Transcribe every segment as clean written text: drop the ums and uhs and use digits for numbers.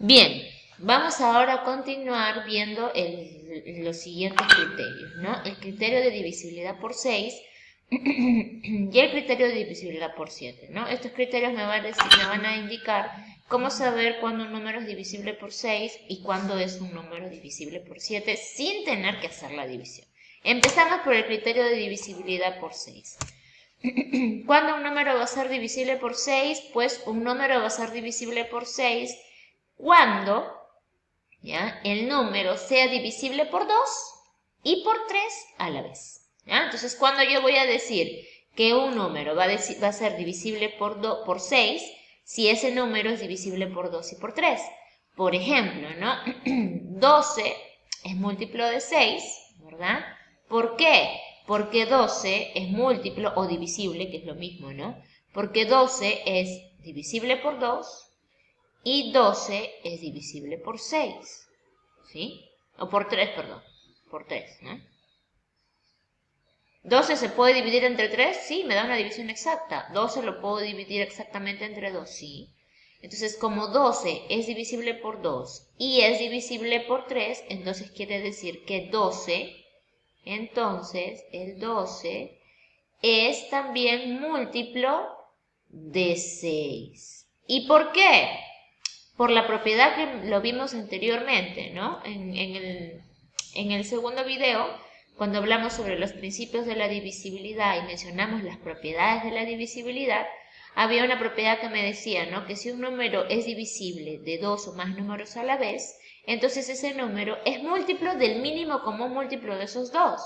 Bien, vamos ahora a continuar viendo los siguientes criterios, ¿no? El criterio de divisibilidad por 6 y el criterio de divisibilidad por 7, ¿no? Estos criterios me van a indicar cómo saber cuándo un número es divisible por 6 y cuándo es un número divisible por 7 sin tener que hacer la división. Empezamos por el criterio de divisibilidad por 6. ¿Cuándo un número va a ser divisible por 6? Pues un número va a ser divisible por 6 cuando, ¿ya?, el número sea divisible por 2 y por 3 a la vez, ¿ya? Entonces, cuando yo voy a decir que un número va a ser divisible por 6, si ese número es divisible por 2 y por 3. Por ejemplo, ¿no? 12 es múltiplo de 6, ¿verdad? ¿Por qué? Porque 12 es múltiplo o divisible, que es lo mismo, ¿no? Porque 12 es divisible por 2 y 12 es divisible por 6, ¿sí? O por 3, perdón, por 3, ¿no? 12 se puede dividir entre 3, sí, me da una división exacta. 12 lo puedo dividir exactamente entre 2, sí. Entonces, como 12 es divisible por 2 y es divisible por 3, entonces quiere decir que 12, entonces el 12 es también múltiplo de 6. ¿Y por qué? Por la propiedad que lo vimos anteriormente, ¿no? En el segundo video, cuando hablamos sobre los principios de la divisibilidad y mencionamos las propiedades de la divisibilidad, había una propiedad que me decía, ¿no?, que si un número es divisible de dos o más números a la vez, entonces ese número es múltiplo del mínimo común múltiplo de esos dos.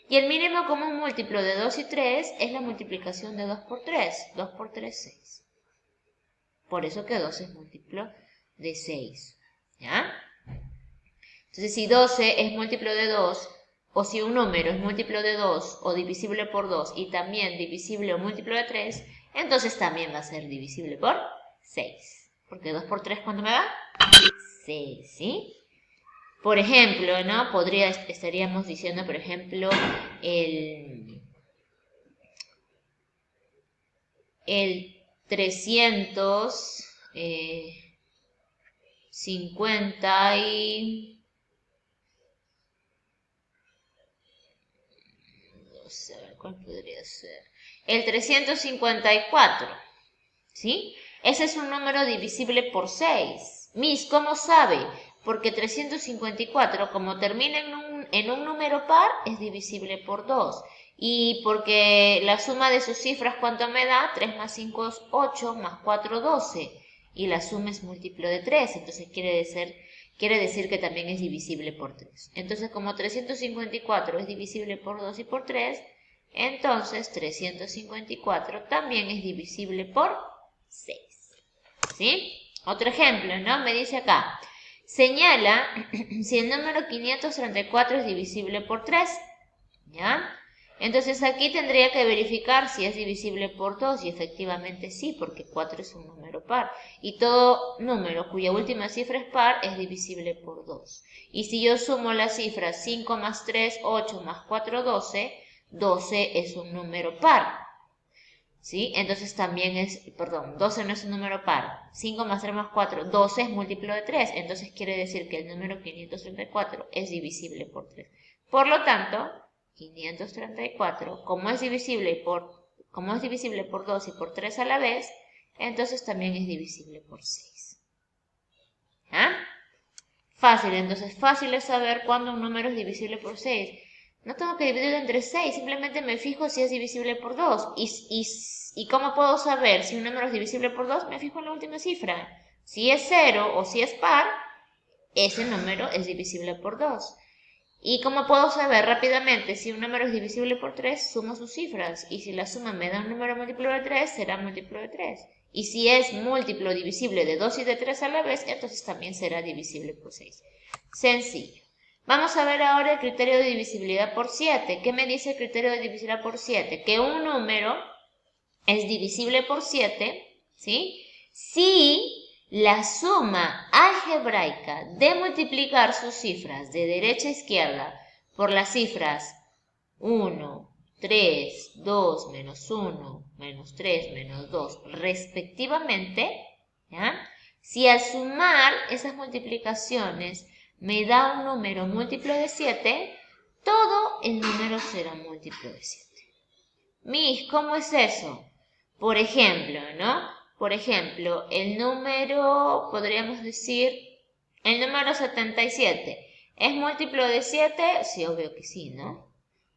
Y el mínimo común múltiplo de 2 y 3 es la multiplicación de 2 por 3. 2 por 3, 6. Por eso que 2 es múltiplo de 6, ¿ya? Entonces, si 12 es múltiplo de 2, o si un número es múltiplo de 2 o divisible por 2 y también divisible o múltiplo de 3, entonces también va a ser divisible por 6. Porque 2 por 3, ¿cuánto me da? 6, ¿sí? Por ejemplo, ¿no? Estaríamos diciendo, por ejemplo, el 350 y... no sé, ¿cuál podría ser? El 354, ¿sí? Ese es un número divisible por 6. Miss, ¿cómo sabe? Porque 354, como termina en un número par, es divisible por 2. Y porque la suma de sus cifras, ¿cuánto me da? 3 más 5 es 8, más 4, 12. Y la suma es múltiplo de 3, entonces quiere decir que también es divisible por 3. Entonces, como 354 es divisible por 2 y por 3, entonces 354 también es divisible por 6. ¿Sí? Otro ejemplo, ¿no? Me dice acá, señala si el número 534 es divisible por 3, ¿ya? Entonces aquí tendría que verificar si es divisible por 2 y efectivamente sí, porque 4 es un número par. Y todo número cuya última cifra es par es divisible por 2. Y si yo sumo las cifras 5 más 3, 8 más 4, 12, 12 es un número par. ¿Sí? Entonces también perdón, 12 no es un número par. 5 más 3 más 4, 12 es múltiplo de 3. Entonces quiere decir que el número 534 es divisible por 3. Por lo tanto, 534, como es divisible por 2 y por 3 a la vez, entonces también es divisible por 6. ¿Ah? Fácil, entonces fácil es saber cuándo un número es divisible por 6. No tengo que dividirlo entre 6, simplemente me fijo si es divisible por 2. ¿Y cómo puedo saber si un número es divisible por 2? Me fijo en la última cifra. Si es 0 o si es par, ese número es divisible por 2. ¿Y cómo puedo saber rápidamente si un número es divisible por 3? Sumo sus cifras. Y si la suma me da un número múltiplo de 3, será múltiplo de 3. Y si es múltiplo divisible de 2 y de 3 a la vez, entonces también será divisible por 6. Sencillo. Vamos a ver ahora el criterio de divisibilidad por 7. ¿Qué me dice el criterio de divisibilidad por 7? Que un número es divisible por 7, ¿sí? Si la suma algebraica de multiplicar sus cifras de derecha a izquierda por las cifras 1, 3, 2, menos 1, menos 3, menos 2, respectivamente, ¿ya?, Si al sumar esas multiplicaciones me da un número múltiplo de 7, todo el número será múltiplo de 7. Miss, ¿cómo es eso? Por ejemplo, ¿no? Por ejemplo, el número, podríamos decir, el número 77. ¿Es múltiplo de 7? Sí, obvio que sí, ¿no?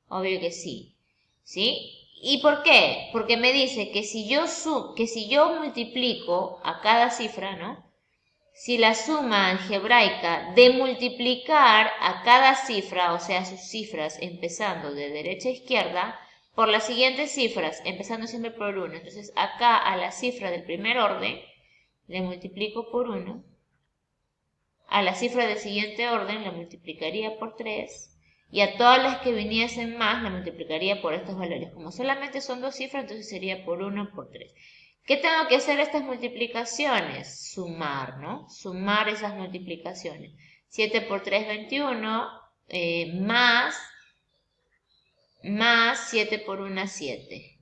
Obvio que sí. ¿Sí? ¿Y por qué? Porque me dice que si yo multiplico a cada cifra, ¿no? Si la suma algebraica de multiplicar a cada cifra, o sea, sus cifras empezando de derecha a izquierda, por las siguientes cifras, empezando siempre por 1. Entonces, acá a la cifra del primer orden, le multiplico por 1. A la cifra del siguiente orden, la multiplicaría por 3. Y a todas las que viniesen más, la multiplicaría por estos valores. Como solamente son dos cifras, entonces sería por 1 por 3. ¿Qué tengo que hacer estas multiplicaciones? Sumar, ¿no? Sumar esas multiplicaciones. 7 por 3, 21, más 7 por 1, 7.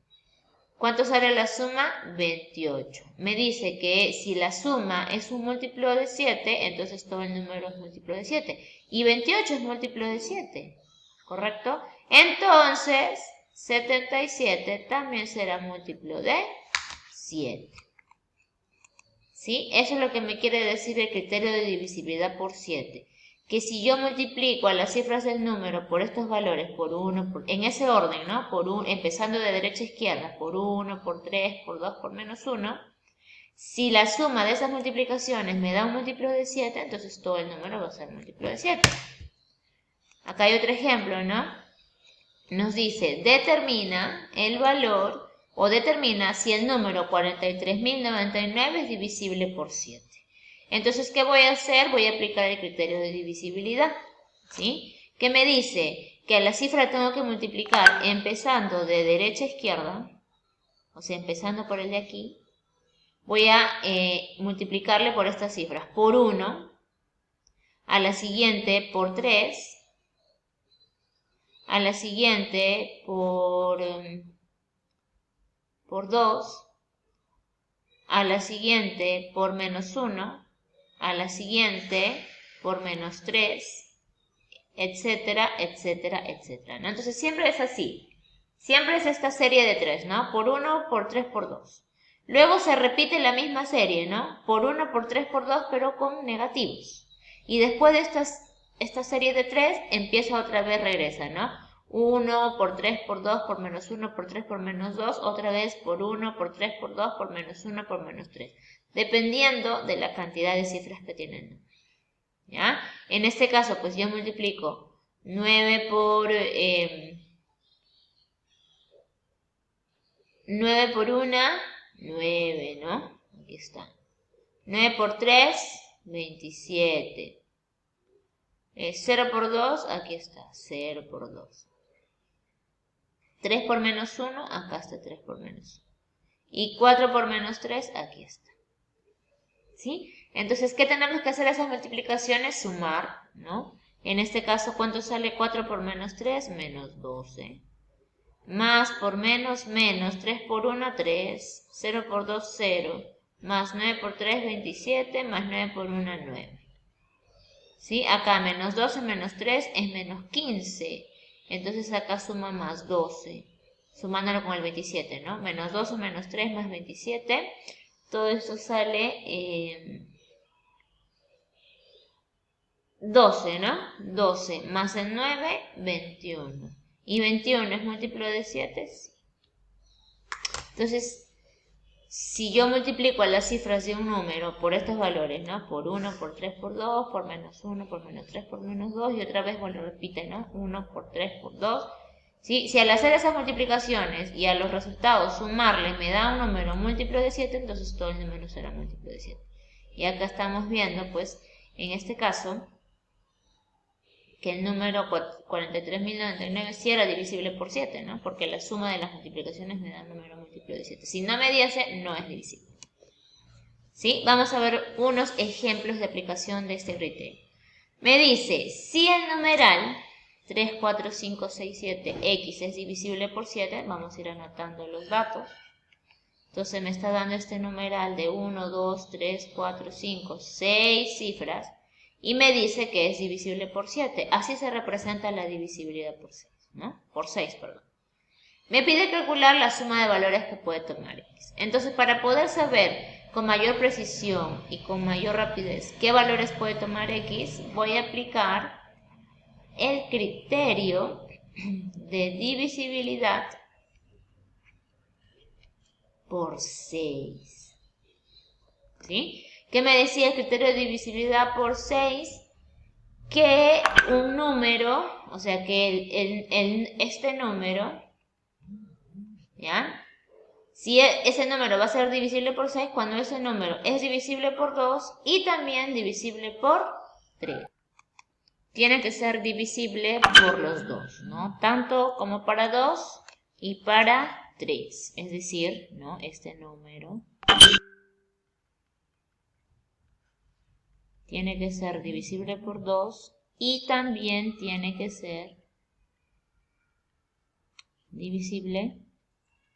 ¿Cuánto sale la suma? 28. Me dice que si la suma es un múltiplo de 7, entonces todo el número es múltiplo de 7. Y 28 es múltiplo de 7, ¿correcto? Entonces, 77 también será múltiplo de 7. ¿Sí? Eso es lo que me quiere decir el criterio de divisibilidad por 7. Que si yo multiplico a las cifras del número por estos valores, por 1, en ese orden, ¿no? Empezando de derecha a izquierda, por 1, por 3, por 2, por menos 1, si la suma de esas multiplicaciones me da un múltiplo de 7, entonces todo el número va a ser múltiplo de 7. Acá hay otro ejemplo, ¿no? Nos dice, determina el valor o determina si el número 43.099 es divisible por 7. Entonces, ¿qué voy a hacer? Voy a aplicar el criterio de divisibilidad, ¿sí? Que me dice que a la cifra tengo que multiplicar empezando de derecha a izquierda, o sea, empezando por el de aquí, voy a multiplicarle por estas cifras, por 1, a la siguiente por 3, a la siguiente por 2, a la siguiente por menos 1, a la siguiente por menos 3, etcétera, etcétera, etcétera, ¿no? Entonces siempre es así, siempre es esta serie de 3, ¿no? Por 1, por 3, por 2. Luego se repite la misma serie, ¿no? Por 1, por 3, por 2, pero con negativos. Y después de esta serie de 3, empieza otra vez, regresa, ¿no? 1, por 3, por 2, por menos 1, por 3, por menos 2, otra vez por 1, por 3, por 2, por menos 1, por menos 3, dependiendo de la cantidad de cifras que tienen. ¿Ya? En este caso, pues yo multiplico 9 por 1, 9, ¿no? Aquí está. 9 por 3, 27. 0 por 2, aquí está, 0 por 2. 3 por menos 1, acá está 3 por menos 1. Y 4 por menos 3, aquí está. ¿Sí? Entonces, ¿qué tenemos que hacer esas multiplicaciones? Sumar, ¿no? En este caso, ¿cuánto sale 4 por menos 3? Menos 12. Más por menos, menos. 3 por 1, 3. 0 por 2, 0. Más 9 por 3, 27. Más 9 por 1, 9. ¿Sí? Acá menos 12 menos 3 es menos 15. Entonces acá suma más 12. Sumándolo con el 27, ¿no? Menos 12 menos 3 más 27. Todo esto sale 12, ¿no? 12 más el 9, 21. ¿Y 21 es múltiplo de 7? Sí. Entonces, si yo multiplico a las cifras de un número por estos valores, ¿no? Por 1, por 3, por 2, por menos 1, por menos 3, por menos 2, y otra vez, bueno, repite, ¿no? 1 por 3, por 2. ¿Sí? Si al hacer esas multiplicaciones y a los resultados sumarle me da un número múltiplo de 7, entonces todo el número será múltiplo de 7. Y acá estamos viendo, pues, en este caso, que el número 43.099 sí era divisible por 7, ¿no? Porque la suma de las multiplicaciones me da un número múltiplo de 7. Si no me diese, no es divisible. ¿Sí? Vamos a ver unos ejemplos de aplicación de este criterio. Me dice, si el numeral 3, 4, 5, 6, 7, x es divisible por 7, vamos a ir anotando los datos. Entonces me está dando este numeral de 1, 2, 3, 4, 5, 6 cifras y me dice que es divisible por 7. Así se representa la divisibilidad por 6, ¿no? Por 6, perdón. Me pide calcular la suma de valores que puede tomar X. Entonces, para poder saber con mayor precisión y con mayor rapidez qué valores puede tomar X, voy a aplicar el criterio de divisibilidad por 6. ¿Sí? ¿Qué me decía el criterio de divisibilidad por 6? Que un número, o sea que este número, ¿ya? Si ese número va a ser divisible por 6 cuando ese número es divisible por 2 y también divisible por 3. Tiene que ser divisible por los dos, ¿no? Tanto como para 2 y para 3. Es decir, ¿no? Este número tiene que ser divisible por 2 y también tiene que ser divisible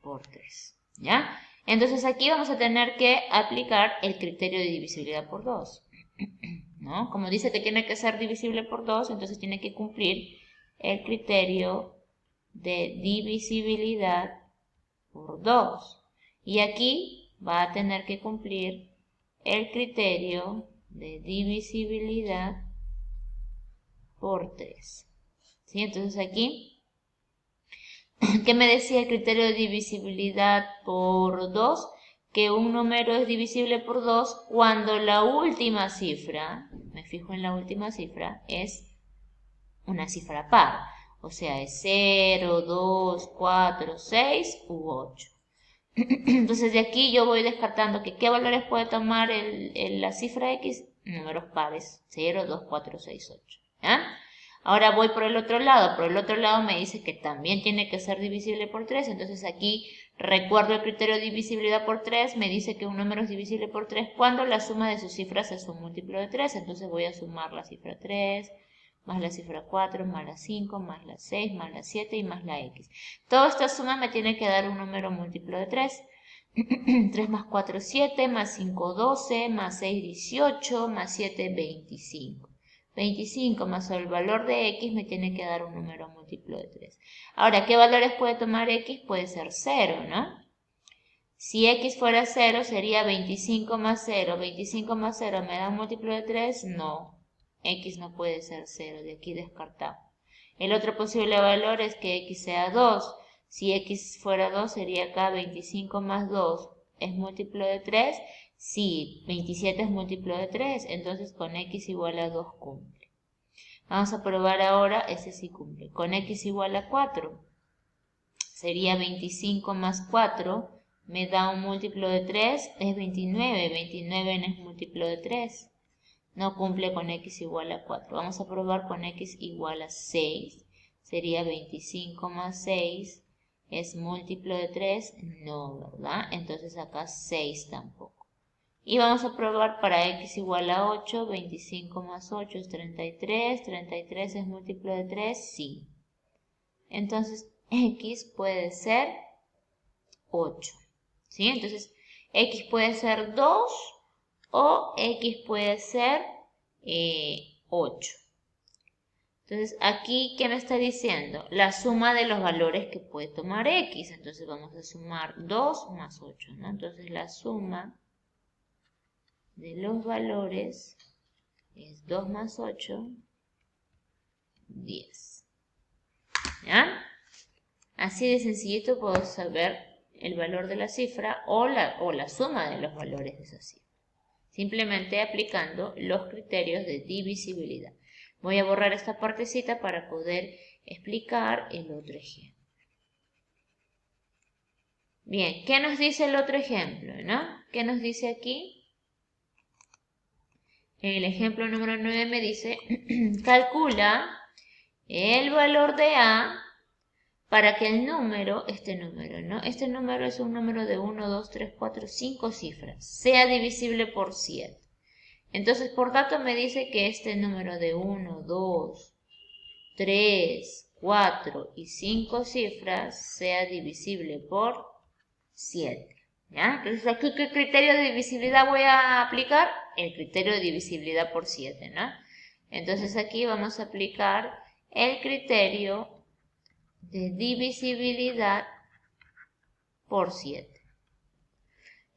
por 3. ¿Ya? Entonces aquí vamos a tener que aplicar el criterio de divisibilidad por 2. ¿No? Como dice que tiene que ser divisible por 2, entonces tiene que cumplir el criterio de divisibilidad por 2. Y aquí va a tener que cumplir el criterio de divisibilidad por 3. ¿Sí? Entonces aquí, ¿qué me decía el criterio de divisibilidad por 2? Que un número es divisible por 2 cuando la última cifra, me fijo en la última cifra, es una cifra par. O sea, es 0, 2, 4, 6 u 8. Entonces de aquí yo voy descartando que qué valores puede tomar la cifra X, números pares, 0, 2, 4, 6, 8. ¿Ya? Ahora voy por el otro lado. Por el otro lado me dice que también tiene que ser divisible por 3. Entonces aquí recuerdo el criterio de divisibilidad por 3. Me dice que un número es divisible por 3 cuando la suma de sus cifras es un múltiplo de 3. Entonces voy a sumar la cifra 3, más la cifra 4, más la 5, más la 6, más la 7 y más la X. Toda esta suma me tiene que dar un número múltiplo de 3. 3 más 4, 7, más 5, 12, más 6, 18, más 7, 25. 25 más el valor de X me tiene que dar un número múltiplo de 3. Ahora, ¿qué valores puede tomar X? Puede ser 0, ¿no? Si X fuera 0 sería 25 más 0. 25 más 0 me da un múltiplo de 3, no. X no puede ser 0, de aquí descartamos. El otro posible valor es que X sea 2. Si X fuera 2 sería acá 25 más 2. ¿Es múltiplo de 3? Sí, 27 es múltiplo de 3, entonces con X igual a 2 cumple. Vamos a probar ahora, ese sí cumple. Con X igual a 4, sería 25 más 4, me da un múltiplo de 3, es 29. 29 no es múltiplo de 3. No cumple con X igual a 4. Vamos a probar con X igual a 6. Sería 25 más 6. ¿Es múltiplo de 3? No, ¿verdad? Entonces acá 6 tampoco. Y vamos a probar para X igual a 8. 25 más 8 es 33. 33 es múltiplo de 3? Sí. Entonces X puede ser 8. ¿Sí? Entonces X puede ser 2 o X puede ser 8. Entonces, aquí, ¿qué me está diciendo? La suma de los valores que puede tomar X. Entonces, vamos a sumar 2 más 8, ¿no? Entonces, la suma de los valores es 2 más 8, 10. ¿Ya? Así de sencillito puedo saber el valor de la cifra o la suma de los valores de esa cifra. Simplemente aplicando los criterios de divisibilidad. Voy a borrar esta partecita para poder explicar el otro ejemplo. Bien, ¿qué nos dice el otro ejemplo, no? ¿Qué nos dice aquí? En el ejemplo número 9 me dice, calcula el valor de A para que el número, este número es un número de 1, 2, 3, 4, 5 cifras, sea divisible por 7. Entonces, por dato me dice que este número de 1, 2, 3, 4 y 5 cifras sea divisible por 7. ¿Ya? Entonces, aquí, ¿qué criterio de divisibilidad voy a aplicar? El criterio de divisibilidad por 7, ¿no? Entonces, aquí vamos a aplicar el criterio de divisibilidad por 7.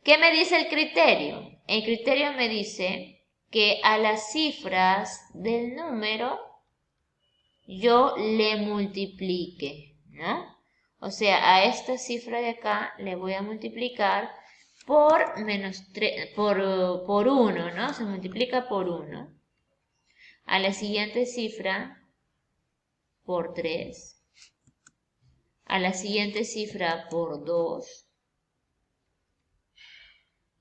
¿Qué me dice el criterio? El criterio me dice que a las cifras del número yo le multiplique, ¿no? O sea, a esta cifra de acá le voy a multiplicar por menos 3, por 1, ¿no? Se multiplica por 1. A la siguiente cifra por 3. A la siguiente cifra por 2.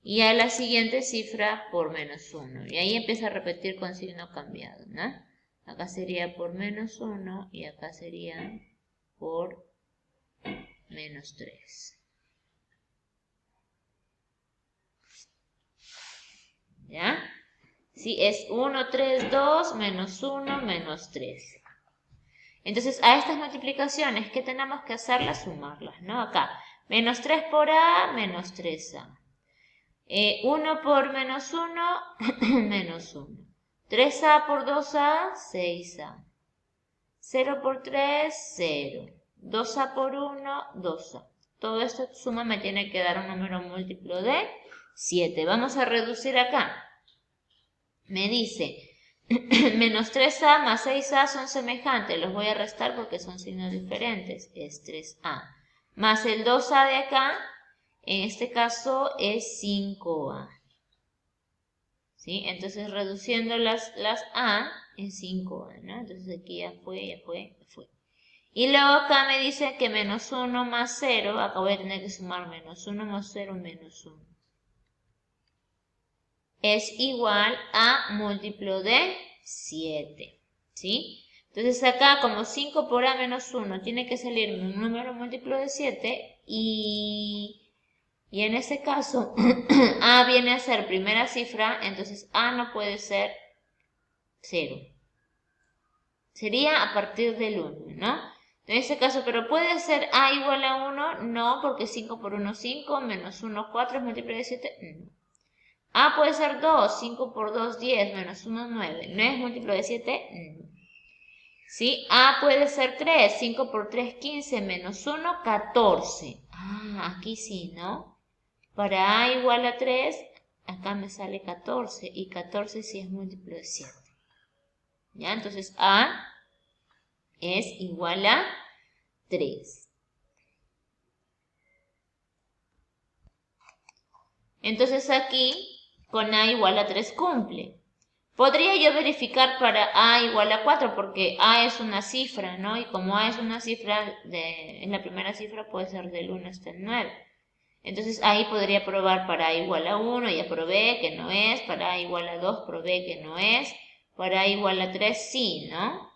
Y a la siguiente cifra por menos 1. Y ahí empieza a repetir con signo cambiado, ¿no? Acá sería por menos 1 y acá sería por menos 3. ¿Ya? Sí, es 1, 3, 2, menos 1, menos 3. Entonces, a estas multiplicaciones, ¿qué tenemos que hacerlas? Sumarlas, ¿no? Acá, menos 3 por A, menos 3A. 1 por menos 1, menos 1. 3A por 2A, 6A. 0 por 3, 0. 2A por 1, 2A. Todo esto suma me tiene que dar un número múltiplo de 7. Vamos a reducir acá. Me dice, menos 3A más 6A son semejantes. Los voy a restar porque son signos diferentes. Es 3A. Más el 2A de acá, en este caso es 5A. ¿Sí? Entonces reduciendo las A es 5A, ¿no? Entonces aquí ya fue, ya fue, ya fue. Y luego acá me dice que menos 1 más 0, acá voy a tener que sumar menos 1 más 0 menos 1. Es igual a múltiplo de 7, ¿sí? Entonces acá como 5 por A menos 1 tiene que salir un número múltiplo de 7 y en ese caso A viene a ser primera cifra, entonces A no puede ser 0. Sería a partir del 1, ¿no? En ese caso, pero ¿puede ser A igual a 1? No, porque 5 por 1 5, menos 1 4 es múltiplo de 7, no. A puede ser 2, 5 por 2 10, menos 1 9, ¿no es múltiplo de 7? No. ¿Sí? A puede ser 3, 5 por 3 15, menos 1 14. Ah, aquí sí, ¿no? Para A igual a 3, acá me sale 14, y 14 sí es múltiplo de 7. ¿Ya? Entonces A es igual a 3. Entonces aquí con A igual a 3 cumple. Podría yo verificar para A igual a 4 porque A es una cifra, ¿no? Y como A es una cifra, en la primera cifra puede ser del 1 hasta el 9. Entonces ahí podría probar para A igual a 1, ya probé que no es. Para A igual a 2 probé que no es. Para A igual a 3 sí, ¿no?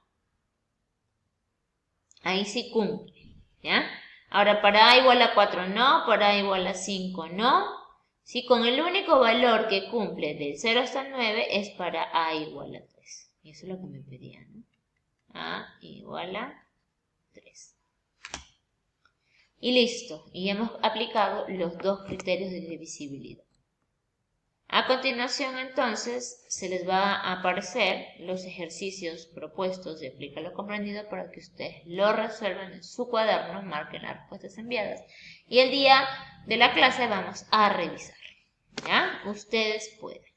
Ahí sí cumple, ¿ya? Ahora para A igual a 4 no, para A igual a 5 no. Si con el único valor que cumple del 0 hasta el 9 es para A igual a 3. Y eso es lo que me pedían, ¿no? A igual a 3. Y listo. Y hemos aplicado los dos criterios de divisibilidad. A continuación, entonces, se les va a aparecer los ejercicios propuestos de Aplica lo Comprendido para que ustedes lo resuelvan en su cuaderno, marquen las respuestas enviadas. Y el día de la clase vamos a revisar. ¿Ya? Ustedes pueden.